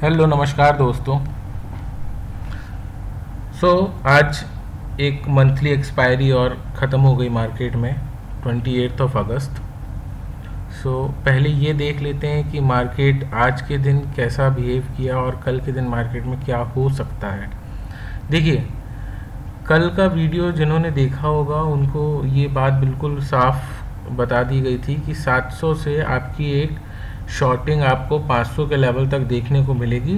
Hello नमस्कार दोस्तों। आज एक मंथली एक्सपायरी और ख़त्म हो गई मार्केट में 28 अगस्त। पहले ये देख लेते हैं कि मार्केट आज के दिन कैसा बिहेव किया और कल के दिन मार्केट में क्या हो सकता है। देखिए, कल का वीडियो जिन्होंने देखा होगा उनको ये बात बिल्कुल साफ बता दी गई थी कि 700 से आपकी एक शॉर्टिंग आपको 500 के लेवल तक देखने को मिलेगी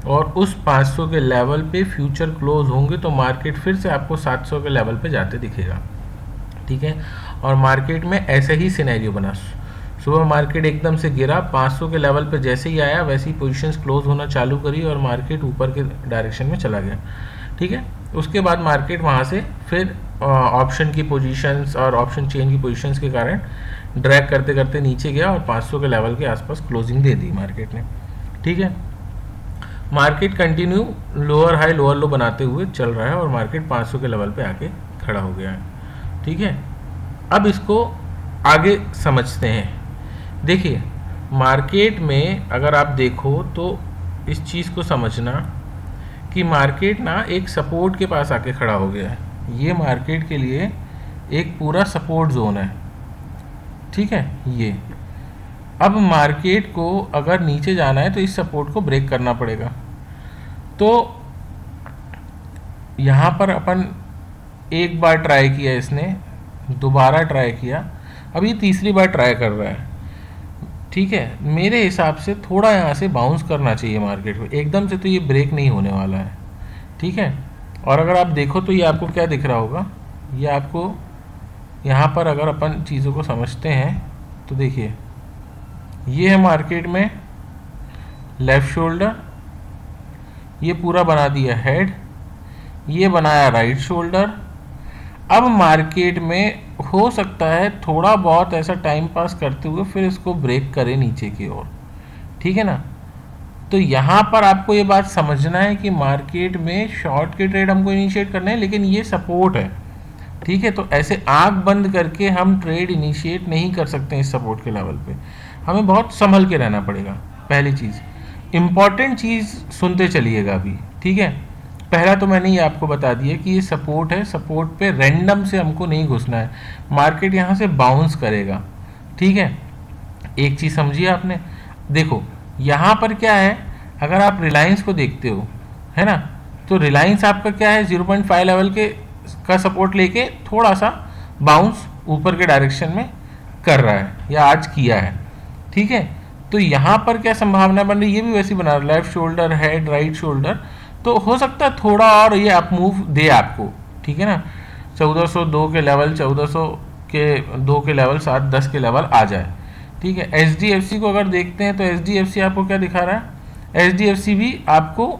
और उस 500 के लेवल पे फ्यूचर क्लोज होंगे तो मार्केट फिर से आपको 700 के लेवल पे जाते दिखेगा। ठीक है, और मार्केट में ऐसे ही सिनेरियो बना। सुबह मार्केट एकदम से गिरा, 500 के लेवल पे जैसे ही आया वैसे ही पोजीशंस क्लोज होना चालू करी और मार्केट ऊपर के डायरेक्शन में चला गया। ठीक है, उसके बाद मार्केट वहाँ से फिर ऑप्शन की पोजीशंस और ऑप्शन चेन की पोजीशंस के कारण ड्रैग करते करते नीचे गया और 500 के लेवल के आसपास क्लोजिंग दे दी मार्केट ने। ठीक है, market continue lower high lower लो बनाते हुए चल रहा है और मार्केट 500 के लेवल पे आके खड़ा हो गया है। ठीक है, अब इसको आगे समझते हैं। देखिए, मार्केट में अगर आप देखो तो इस चीज़ को समझना कि मार्केट ना एक सपोर्ट के पास आके खड़ा हो गया है। ये मार्केट के लिए एक पूरा सपोर्ट जोन है। ठीक है, ये अब मार्केट को अगर नीचे जाना है तो इस सपोर्ट को ब्रेक करना पड़ेगा। तो यहाँ पर अपन एक बार ट्राई किया, इसने दोबारा ट्राई किया, अब ये तीसरी बार ट्राई कर रहा है। ठीक है, मेरे हिसाब से थोड़ा यहाँ से बाउंस करना चाहिए मार्केट को, एकदम से तो ये ब्रेक नहीं होने वाला है। ठीक है, और अगर आप देखो तो ये आपको क्या दिख रहा होगा, ये आपको यहाँ पर अगर अपन चीज़ों को समझते हैं तो देखिए, ये है मार्केट में लेफ़्ट शोल्डर, ये पूरा बना दिया हेड, ये बनाया राइट शोल्डर। अब मार्केट में हो सकता है थोड़ा बहुत ऐसा टाइम पास करते हुए फिर इसको ब्रेक करे नीचे की ओर। ठीक है ना, तो यहाँ पर आपको ये बात समझना है कि मार्केट में शॉर्ट के ट्रेड हमको इनिशिएट करना है, लेकिन ये सपोर्ट है। ठीक है, तो ऐसे आंख बंद करके हम ट्रेड इनिशिएट नहीं कर सकते इस सपोर्ट के लेवल पे, हमें बहुत संभल के रहना पड़ेगा। पहली चीज़, इम्पॉर्टेंट चीज़ सुनते चलिएगा अभी। ठीक है, पहला तो मैंने ये आपको बता दिया कि ये सपोर्ट है, सपोर्ट पे रैंडम से हमको नहीं घुसना है, मार्केट यहाँ से बाउंस करेगा। ठीक है, एक चीज़ समझिए आपने। देखो यहाँ पर क्या है, अगर आप रिलायंस को देखते हो, है ना, तो रिलायंस आपका क्या है 0.5 लेवल के का सपोर्ट लेके थोड़ा सा बाउंस ऊपर के डायरेक्शन में कर रहा है या आज किया है। ठीक है, तो यहाँ पर क्या संभावना बन रही है, ये भी वैसे बना रहा है, left shoulder head right shoulder, तो हो सकता है थोड़ा और ये अप मूव दे आपको। ठीक है ना, 1402 के लेवल, 1400 के 2 के लेवल, 710 के लेवल आ जाए। ठीक है, HDFC को अगर देखते हैं तो HDFC आपको क्या दिखा रहा है, HDFC भी आपको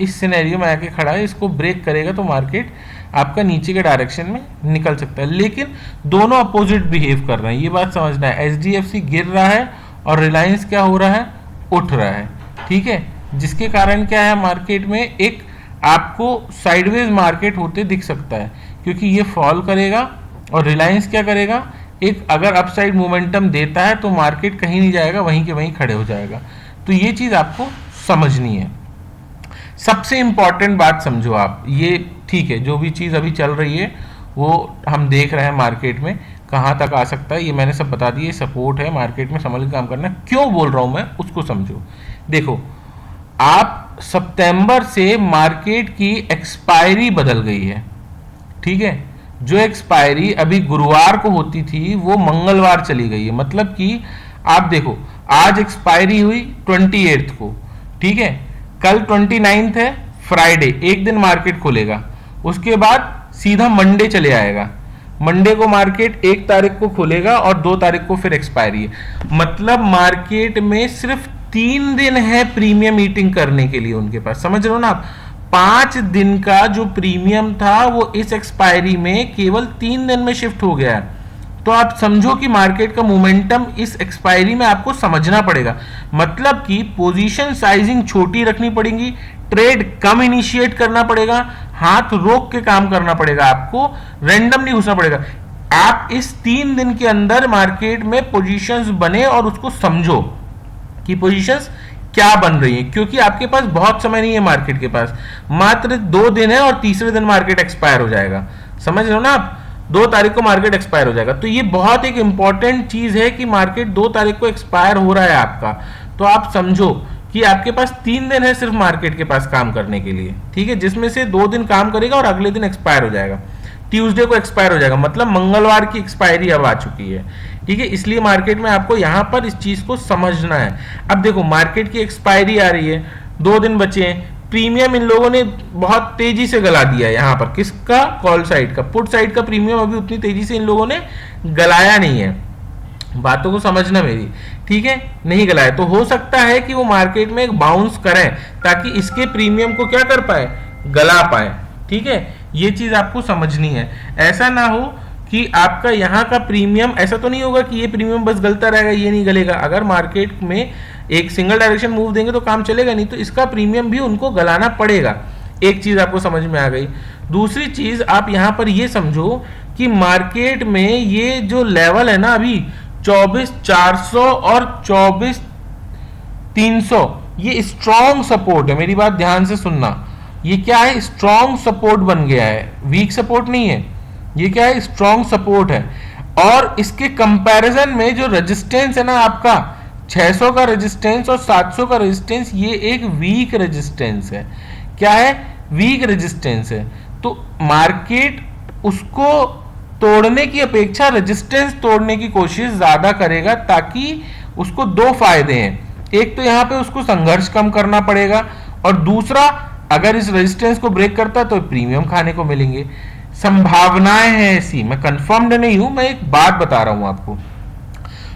इस सिनेरियो में आके खड़ा है, इसको ब्रेक करेगा तो मार्केट आपका नीचे के डायरेक्शन में निकल सकता है, लेकिन दोनों अपोजिट बिहेव कर रहे हैं, ये बात समझना है। HDFC गिर रहा है और रिलायंस क्या हो रहा है, उठ रहा है। ठीक है, जिसके कारण क्या है, मार्केट में एक आपको साइडवेज मार्केट होते दिख सकता है, क्योंकि ये फॉल करेगा और रिलायंस क्या करेगा, एक अगर अपसाइड मोमेंटम देता है तो मार्केट कहीं नहीं जाएगा, वहीं के वहीं खड़े हो जाएगा। तो ये चीज़ आपको समझनी है। सबसे इंपॉर्टेंट बात समझो आप ये। ठीक है, जो भी चीज़ अभी चल रही है वो हम देख रहे हैं मार्केट में कहाँ तक आ सकता है, ये मैंने सब बता दिया। सपोर्ट है, मार्केट में संभल के काम करना। क्यों बोल रहा हूँ मैं, उसको समझो। देखो, आप सितंबर से मार्केट की एक्सपायरी बदल गई है। ठीक है, जो एक्सपायरी अभी गुरुवार को होती थी वो मंगलवार चली गई है। मतलब कि आप देखो, आज एक्सपायरी हुई 28 को। ठीक है, कल 29 है, फ्राइडे, एक दिन मार्केट खुलेगा, उसके बाद सीधा मंडे चले आएगा। मंडे को मार्केट 1 तारीख को खुलेगा और 2 तारीख को फिर एक्सपायरी है। मतलब मार्केट में सिर्फ 3 दिन है प्रीमियम मीटिंग करने के लिए उनके पास। समझ रहे हो ना आप, 5 दिन का जो प्रीमियम था वो इस एक्सपायरी में केवल 3 दिन में शिफ्ट हो गया है। तो आप समझो कि मार्केट का मोमेंटम इस एक्सपायरी में आपको समझना पड़ेगा। मतलब कि पोजीशन साइजिंग छोटी रखनी पड़ेगी, ट्रेड कम इनिशिएट करना पड़ेगा, हाथ रोक के काम करना पड़ेगा, आपको रैंडम नहीं घुसना पड़ेगा। आप इस 3 दिन के अंदर मार्केट में पोजीशंस बने और उसको समझो कि पोजीशंस क्या बन रही है, क्योंकि आपके पास बहुत समय नहीं है मार्केट के पास, मात्र 2 दिन है और तीसरे दिन मार्केट एक्सपायर हो जाएगा। समझ रहे हो ना आप, 2 तारीख को मार्केट एक्सपायर हो जाएगा। तो ये बहुत एक इंपॉर्टेंट चीज है कि मार्केट 2 तारीख को एक्सपायर हो रहा है आपका, तो आप समझो कि आपके पास 3 दिन है सिर्फ मार्केट के पास काम करने के लिए, ठीक है, जिसमें से 2 दिन काम करेगा और अगले दिन एक्सपायर हो जाएगा, ट्यूसडे को एक्सपायर हो जाएगा, मतलब मंगलवार की एक्सपायरी अब आ चुकी है, ठीक है। इसलिए मार्केट में आपको यहां पर इस चीज को समझना है। अब देखो मार्केट की एक्सपायरी आ रही है, 2 दिन बचे हैं, प्रीमियम इन लोगों ने बहुत तेजी से गला दिया है यहां पर, किसका, कॉल साइड का। पुट साइड का प्रीमियम अभी उतनी तेजी से इन लोगों ने गलाया नहीं है, बातों को समझना मेरी, ठीक है, नहीं गलाया। तो हो सकता है कि वो मार्केट में एक बाउंस करें ताकि इसके प्रीमियम को क्या कर पाए, गला पाए, ठीक है। ये चीज आपको समझनी है। ऐसा ना हो कि आपका यहाँ का प्रीमियम, ऐसा तो नहीं होगा कि ये प्रीमियम बस गलता रहेगा, ये नहीं गलेगा। अगर मार्केट में एक सिंगल डायरेक्शन मूव देंगे तो काम चलेगा नहीं, तो इसका प्रीमियम भी उनको गलाना पड़ेगा। एक चीज आपको समझ में आ गई। दूसरी चीज आप यहां पर ये समझो कि मार्केट में ये जो लेवल है ना अभी 24,400 और 24,300, ये स्ट्रॉन्ग सपोर्ट है। मेरी बात ध्यान से सुनना, ये क्या है, स्ट्रॉन्ग सपोर्ट बन गया है, वीक सपोर्ट नहीं है, ये क्या है, स्ट्रॉन्ग सपोर्ट है। और इसके कंपैरिजन में जो रेजिस्टेंस है ना आपका 600 का रेजिस्टेंस और 700 का रेजिस्टेंस, ये एक वीक रेजिस्टेंस है। क्या है, वीक रेजिस्टेंस है। तो मार्केट उसको तोड़ने की अपेक्षा रेजिस्टेंस तोड़ने की कोशिश ज्यादा करेगा, ताकि उसको 2 फायदे हैं। एक तो यहां पे उसको संघर्ष कम करना पड़ेगा, और दूसरा अगर इस रेजिस्टेंस को ब्रेक करता है तो प्रीमियम खाने को मिलेंगे। संभावनाएं हैं ऐसी, मैं कंफर्म्ड नहीं हूं, मैं एक बात बता रहा हूं आपको।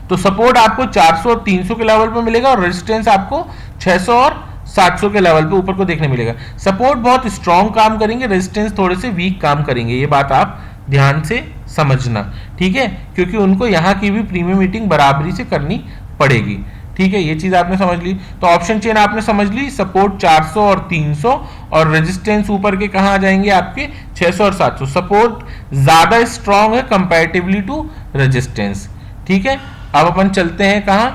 तो सपोर्ट आपको 400 और 300 के लेवल पे मिलेगा, और रेजिस्टेंस आपको 600 और 700 के लेवल पे ऊपर को देखने मिलेगा। सपोर्ट बहुत स्ट्रॉन्ग काम करेंगे, रेजिस्टेंस थोड़े से वीक काम करेंगे, ये बात आप ध्यान से समझना, ठीक है, क्योंकि उनको यहां की भी प्रीमियम मीटिंग बराबरी से करनी पड़ेगी, ठीक है। ये चीज आपने समझ ली। तो ऑप्शन चेन आपने समझ ली, सपोर्ट 400 और 300, और रेजिस्टेंस ऊपर के कहां आ जाएंगे आपके 600 और 700। सपोर्ट ज्यादा स्ट्रॉन्ग है कंपैरेटिवली टू रेजिस्टेंस, ठीक है। अब अपन चलते हैं कहां,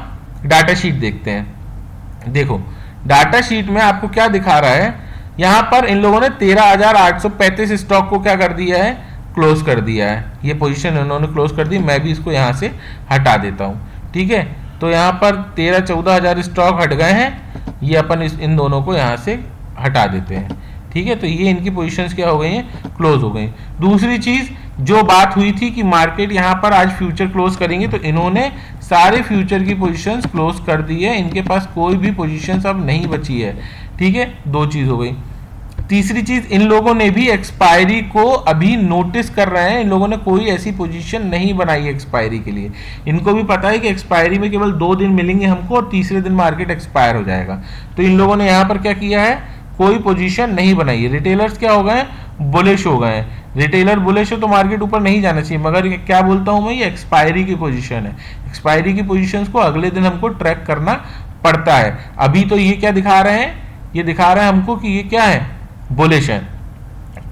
डाटा शीट देखते हैं। देखो डाटा शीट में आपको क्या दिखा रहा है, यहां पर इन लोगों ने 13,835 स्टॉक को क्या कर दिया है, क्लोज कर दिया है। ये पोजीशन इन्होंने क्लोज कर दी, मैं भी इसको यहां से हटा देता हूं, ठीक है। तो यहां पर 13-14 हजार स्टॉक हट गए हैं, ये अपन इन दोनों को यहां से हटा देते हैं, ठीक है। तो ये इनकी पोजीशंस क्या हो गई हैं, क्लोज हो गई। दूसरी चीज जो बात हुई थी कि मार्केट यहां पर आज फ्यूचर क्लोज करेंगे, तो इन्होंने सारे फ्यूचर की पोजीशंस क्लोज कर दी है, इनके पास कोई भी पोजीशंस अब नहीं बची है, ठीक है। 2 चीज हो गई। तीसरी चीज, इन लोगों ने भी एक्सपायरी को अभी नोटिस कर रहे हैं, इन लोगों ने कोई ऐसी पोजीशन नहीं बनाई है एक्सपायरी के लिए। इनको भी पता है कि एक्सपायरी में केवल 2 दिन मिलेंगे हमको और तीसरे दिन मार्केट एक्सपायर हो जाएगा। तो इन लोगों ने यहां पर क्या किया है, कोई पोजीशन नहीं बनाई है। रिटेलर्स क्या हो गए, बुलिश हो गए हैं। रिटेलर बुलिश हो तो मार्केट ऊपर नहीं जाना चाहिए, मगर क्या बोलता हूं मैं, ये एक्सपायरी की पोजीशन है। एक्सपायरी की पोजीशंस को अगले दिन हमको ट्रैक करना पड़ता है। अभी तो ये क्या दिखा रहे हैं, ये दिखा रहे हैं हमको कि ये क्या है, बुलिश है।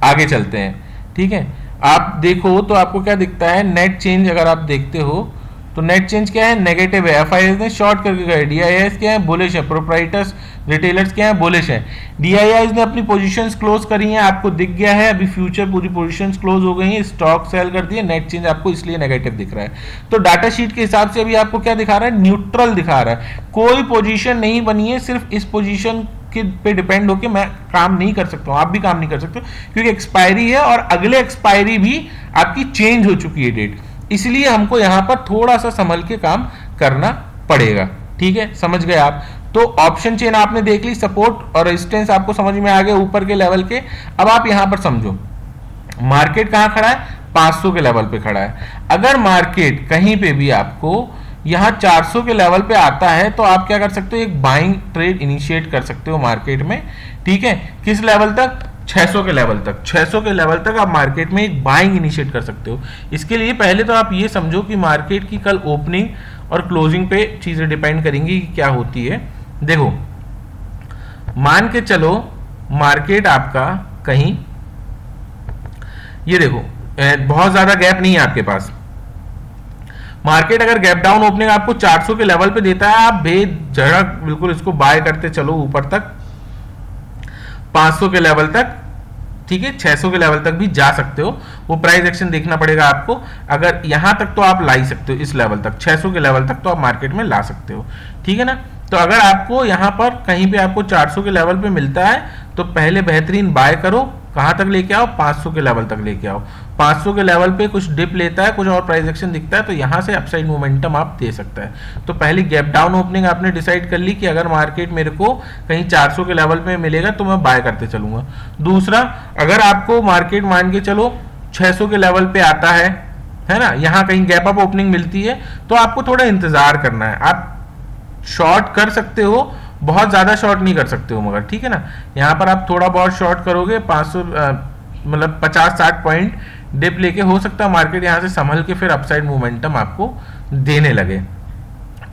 आगे चलते हैं, ठीक है। आप देखो तो आपको क्या दिखता है, नेट चेंज अगर आप देखते हो तो नेट चेंज क्या है, नेगेटिव है। एफआईआईज ने शॉर्ट करके गए, डीआईआईज क्या है, बुलिश है। प्रोप्राइटर्स रिटेलर्स क्या है, बुलिश है। डीआईआईज ने अपनी पोजीशंस क्लोज करी हैं, आपको दिख गया है। अभी फ्यूचर पूरी पोजीशंस क्लोज हो गई हैं, स्टॉक सेल कर दिए, नेट चेंज आपको इसलिए नेगेटिव दिख रहा है। तो डाटा शीट के हिसाब से अभी आपको क्या दिखा रहा है, न्यूट्रल दिखा रहा है, कोई पोजीशन नहीं बनी है। सिर्फ इस पोजीशन पे डिपेंड होके मैं काम नहीं कर सकता हूं, आप भी काम नहीं कर सकते, क्योंकि एक्सपायरी है और अगले एक्सपायरी भी आपकी चेंज हो चुकी है डेट, इसलिए हमको यहां पर थोड़ा सा संभल के काम करना पड़ेगा, ठीक है। समझ गए आप। तो ऑप्शन चेन आपने देख ली, सपोर्ट और रेजिस्टेंस आपको समझ में आ गए ऊपर के लेवल के। अब आप यहां पर समझो मार्केट कहां खड़ा है, 500 के लेवल पे खड़ा है। अगर मार्केट कहीं पे भी आपको यहां 400 के लेवल पे आता है तो आप क्या कर सकते हो, एक बाइंग ट्रेड इनिशिएट कर सकते हो मार्केट में, ठीक है। किस लेवल तक, 600 के लेवल तक। 600 के लेवल तक आप मार्केट में एक बाइंग इनिशिएट कर सकते हो। इसके लिए पहले तो आप ये समझो कि मार्केट की कल ओपनिंग और क्लोजिंग पे चीजें डिपेंड करेंगी कि क्या होती है। देखो मान के चलो मार्केट आपका कहीं, ये देखो बहुत ज्यादा गैप नहीं है आपके पास, मार्केट अगर गैप डाउन ओपनिंग आपको 400 के लेवल पे देता है, आप बेझड़क बिल्कुल इसको बाय करते चलो ऊपर तक 500 के लेवल तक, ठीक है, 600 के लेवल तक भी जा सकते हो। वो प्राइस एक्शन देखना पड़ेगा आपको। अगर यहां तक तो आप ला ही सकते हो, इस लेवल तक 600 के लेवल तक तो आप मार्केट में ला सकते हो, ठीक है ना। तो अगर आपको यहां पर कहीं पे आपको 400 के लेवल पे मिलता है तो पहले बेहतरीन बाय करो। कहां तक लेके आओ, 500 के लेवल तक लेके आओ। 500 के लेवल पे कुछ डिप लेता है, कुछ और प्राइस एक्शन दिखता है तो यहां से अपसाइड मोमेंटम आप दे सकता है। तो पहली गैप डाउन ओपनिंग आपने डिसाइड कर ली कि अगर मार्केट मेरे को कहीं 400 के लेवल पे मिलेगा तो मैं बाय करते चलूंगा। दूसरा, अगर आपको मार्केट मान के चलो 600 के लेवल पे आता है ना, यहां कहीं गैप अप ओपनिंग मिलती है तो आपको थोड़ा इंतजार करना है। आप शॉर्ट कर सकते हो, बहुत ज्यादा शॉर्ट नहीं कर सकते हो मगर, ठीक है ना। यहां पर आप थोड़ा बहुत शॉर्ट करोगे 500 मतलब 50-60 पॉइंट डिप लेके, हो सकता है मार्केट यहां से संभल के फिर अपसाइड मोमेंटम आपको देने लगे,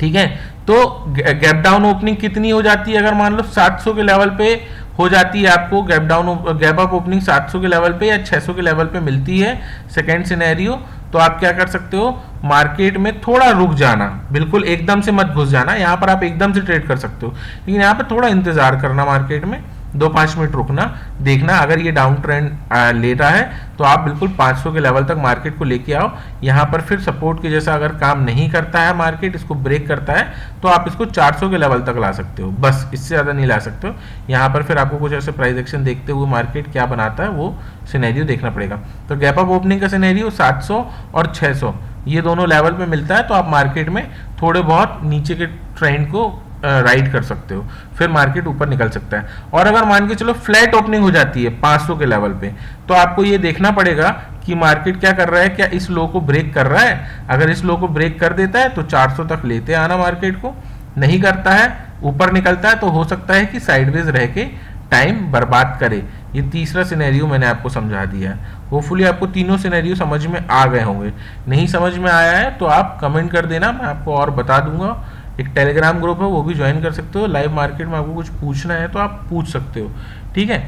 ठीक है। तो गैप डाउन ओपनिंग कितनी हो जाती है, अगर मान लो 700 के लेवल पे हो जाती है आपको गैप अप ओपनिंग 700 के लेवल पे या 600 के लेवल पे मिलती है सेकेंड सिनेरियो, तो आप क्या कर सकते हो, मार्केट में थोड़ा रुक जाना, बिल्कुल एकदम से मत घुस जाना। यहां पर आप एकदम से ट्रेड कर सकते हो, लेकिन यहां पर थोड़ा इंतजार करना, मार्केट में 2-5 मिनट रुकना, देखना अगर ये डाउन ट्रेंड ले रहा है तो आप बिल्कुल 500 के लेवल तक मार्केट को लेके आओ। यहां पर फिर सपोर्ट के जैसा अगर काम नहीं करता है, मार्केट इसको ब्रेक करता है तो आप इसको 400 के लेवल तक ला सकते हो, बस इससे ज्यादा नहीं ला सकते हो। यहां पर फिर आपको कुछ ऐसे प्राइस एक्शन देखते हुए मार्केट क्या बनाता है वो सिनेरियो देखना पड़ेगा। तो गैप अप ओपनिंग का सिनेरियो 700 और 600 ये दोनों लेवल पे मिलता है तो आप मार्केट में थोड़े बहुत नीचे के ट्रेंड को राइड कर सकते हो, फिर मार्केट ऊपर निकल सकता है। और अगर मान के चलो फ्लैट ओपनिंग हो जाती है 500 के लेवल पे, तो आपको ये देखना पड़ेगा कि मार्केट क्या कर रहा है, क्या इस लो को ब्रेक कर रहा है। अगर इस लो को ब्रेक कर देता है तो 400 तक लेते आना मार्केट को, नहीं करता है ऊपर निकलता है तो हो सकता है कि साइडवेज रह के टाइम बर्बाद करे। ये तीसरा सिनेरियो मैंने आपको समझा दिया है। होपफुली आपको तीनों सिनेरियो समझ में आ गए होंगे। नहीं समझ में आया है तो आप कमेंट कर देना, मैं आपको और बता दूंगा। एक टेलीग्राम ग्रुप है वो भी ज्वाइन कर सकते हो। लाइव मार्केट में आपको कुछ पूछना है तो आप पूछ सकते हो, ठीक है।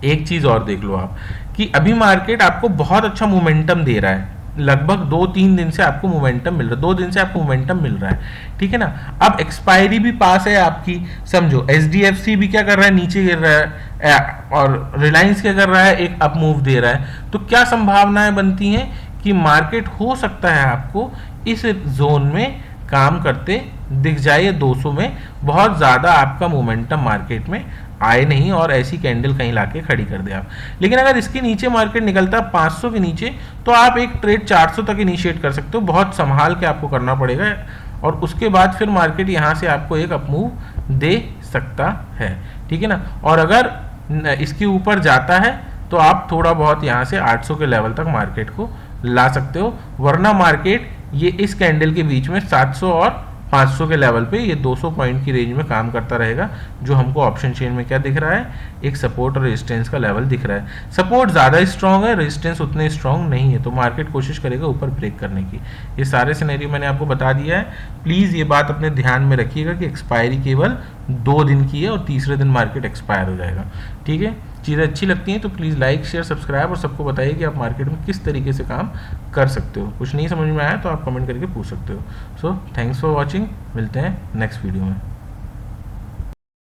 एक चीज और देख लो आप कि अभी मार्केट आपको बहुत अच्छा मोमेंटम दे रहा है, लगभग 2-3 दिन से आपको मोमेंटम मिल रहा है, 2 दिन से आपको मोमेंटम मिल रहा है, ठीक है ना। अब एक्सपायरी भी पास है आपकी, समझो एचडीएफसी भी क्या कर रहा है, नीचे गिर रहा है, और रिलायंस क्या कर रहा है, एक अप मूव दे रहा है। तो क्या संभावनाएं बनती हैं कि मार्केट हो सकता है आपको इस जोन में काम करते दिख जाए, 200 में बहुत ज्यादा आपका मोमेंटम मार्केट में आए नहीं और ऐसी कैंडल कहीं लाके खड़ी कर दे आप। लेकिन अगर इसके नीचे मार्केट निकलता है 500 के नीचे तो आप एक ट्रेड 400 तक इनिशिएट कर सकते हो, बहुत संभाल के आपको करना पड़ेगा, और उसके बाद फिर मार्केट यहां से आपको एक अपमूव दे सकता है, ठीक है ना। और अगर इसके ऊपर जाता है तो आप थोड़ा बहुत यहां से 800 के लेवल तक मार्केट को ला सकते हो, वरना मार्केट ये इस कैंडल के बीच में 700 और 500 के लेवल पे ये 200 पॉइंट की रेंज में काम करता रहेगा, जो हमको ऑप्शन चेन में क्या दिख रहा है, एक सपोर्ट और रेजिस्टेंस का लेवल दिख रहा है। सपोर्ट ज़्यादा स्ट्रांग है, रेजिस्टेंस उतने स्ट्रांग नहीं है, तो मार्केट कोशिश करेगा ऊपर ब्रेक करने की। ये सारे सिनेरियो मैंने आपको बता दिया है। प्लीज़ ये बात अपने ध्यान में रखिएगा कि एक्सपायरी केवल 2 दिन की है और तीसरे दिन मार्केट एक्सपायर हो जाएगा, ठीक है। चीज़ें अच्छी लगती हैं तो प्लीज़ लाइक शेयर सब्सक्राइब और सबको बताइए कि आप मार्केट में किस तरीके से काम कर सकते हो। कुछ नहीं समझ में आया तो आप कमेंट करके पूछ सकते हो। सो थैंक्स फॉर वॉचिंग, मिलते हैं नेक्स्ट वीडियो में।